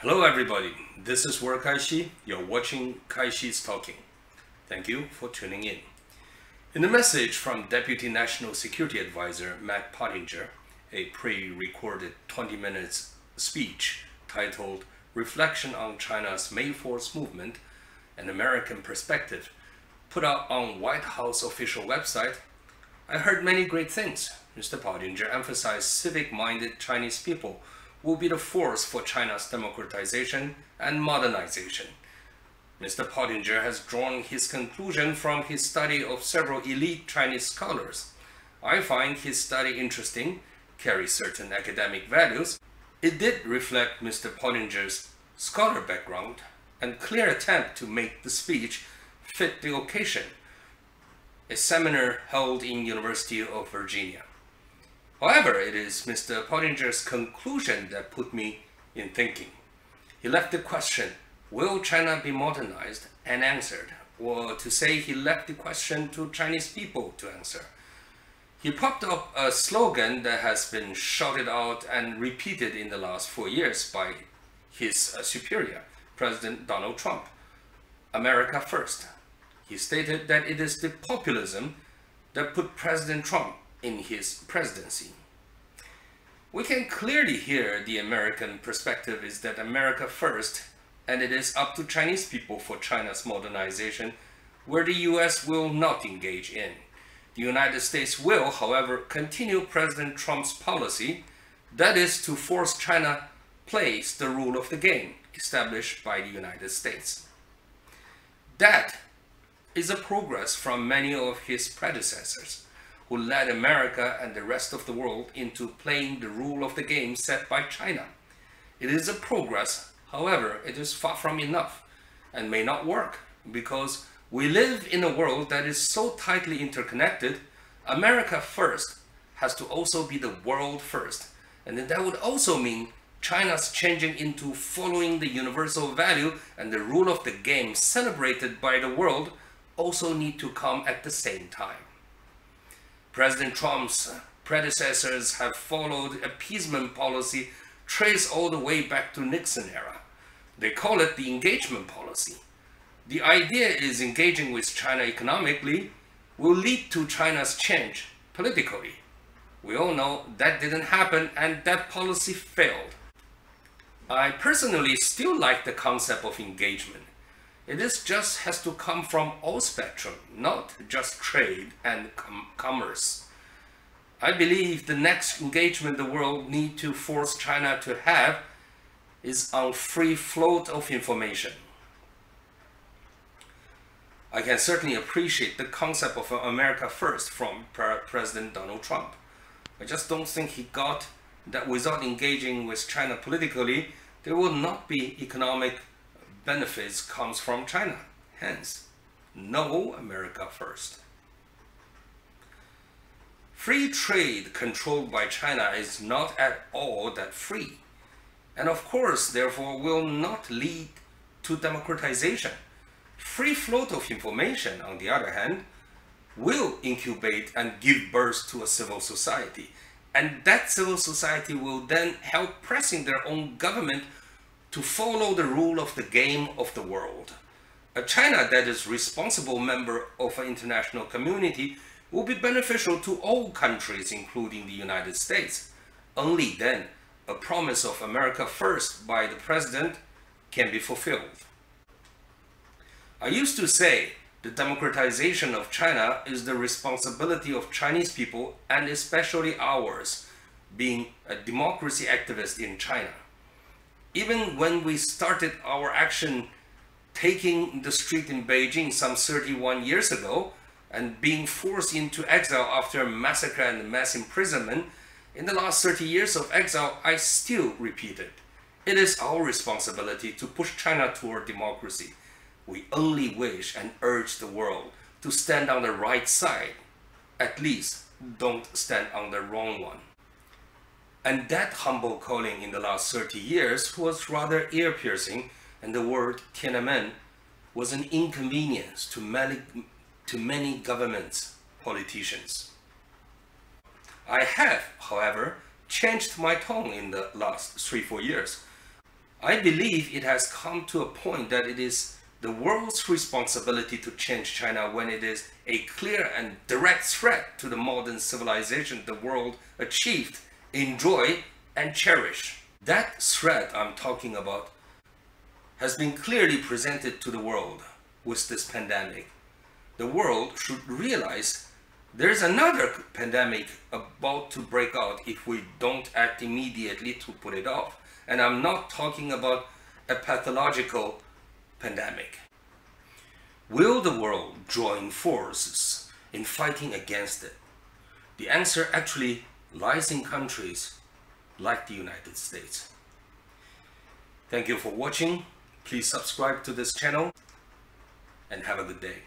Hello everybody, this is Wu'er Kai-shi. You're watching Kai-shi's Talking. Thank you for tuning in. In a message from Deputy National Security Advisor Matthew Pottinger, a pre-recorded 20 minutes speech titled Reflection on China's May 4th Movement, an American Perspective, put out on White House official website, I heard many great things. Mr. Pottinger emphasized civic-minded Chinese people will be the force for China's democratization and modernization. Mr. Pottinger has drawn his conclusion from his study of several elite Chinese scholars. I find his study interesting, carries certain academic values. It did reflect Mr. Pottinger's scholar background and clear attempt to make the speech fit the occasion, a seminar held in University of Virginia. However, it is Mr. Pottinger's conclusion that put me in thinking. He left the question, will China be modernized, unanswered, or to say he left the question to Chinese people to answer. He popped up a slogan that has been shouted out and repeated in the last 4 years by his superior, President Donald Trump, America First. He stated that it is the populism that put President Trump in his presidency. We can clearly hear the American perspective is that America first, and it is up to Chinese people for China's modernization, where the US will not engage in. The United States will, however, continue President Trump's policy, that is to force China place the rule of the game established by the United States. That is a progress from many of his predecessors, who led America and the rest of the world into playing the rule of the game set by China. It is a progress, however, it is far from enough and may not work because we live in a world that is so tightly interconnected. America first has to also be the world first, and that would also mean China's changing into following the universal value and the rule of the game celebrated by the world also need to come at the same time. President Trump's predecessors have followed appeasement policy traced all the way back to Nixon era. They call it the engagement policy. The idea is engaging with China economically will lead to China's change politically. We all know that didn't happen and that policy failed. I personally still like the concept of engagement. It just has to come from all spectrum, not just trade and commerce. I believe the next engagement the world needs to force China to have is on free flow of information. I can certainly appreciate the concept of America First from President Donald Trump. I just don't think he got that without engaging with China politically, there will not be economic benefits comes from China. Hence, no America First. Free trade controlled by China is not at all that free, and of course, therefore, will not lead to democratization. Free flow of information, on the other hand, will incubate and give birth to a civil society, and that civil society will then help pressing their own government to follow the rule of the game of the world. A China that is responsible member of an international community will be beneficial to all countries, including the United States. Only then, a promise of America First by the president can be fulfilled. I used to say the democratization of China is the responsibility of Chinese people and especially ours, being a democracy activist in China. Even when we started our action taking the street in Beijing some 31 years ago and being forced into exile after a massacre and mass imprisonment, in the last 30 years of exile, I still repeat it. It is our responsibility to push China toward democracy. We only wish and urge the world to stand on the right side. At least, don't stand on the wrong one. And that humble calling in the last 30 years was rather ear-piercing, and the word Tiananmen was an inconvenience to many governments, politicians. I have, however, changed my tone in the last 3-4 years. I believe it has come to a point that it is the world's responsibility to change China when it is a clear and direct threat to the modern civilization the world achieved, enjoy, and cherish. That threat I'm talking about has been clearly presented to the world with this pandemic. The world should realize there's another pandemic about to break out if we don't act immediately to put it off. And I'm not talking about a pathological pandemic. Will the world join forces in fighting against it? The answer actually lies in countries like the United States. Thank you for watching. Please subscribe to this channel and have a good day.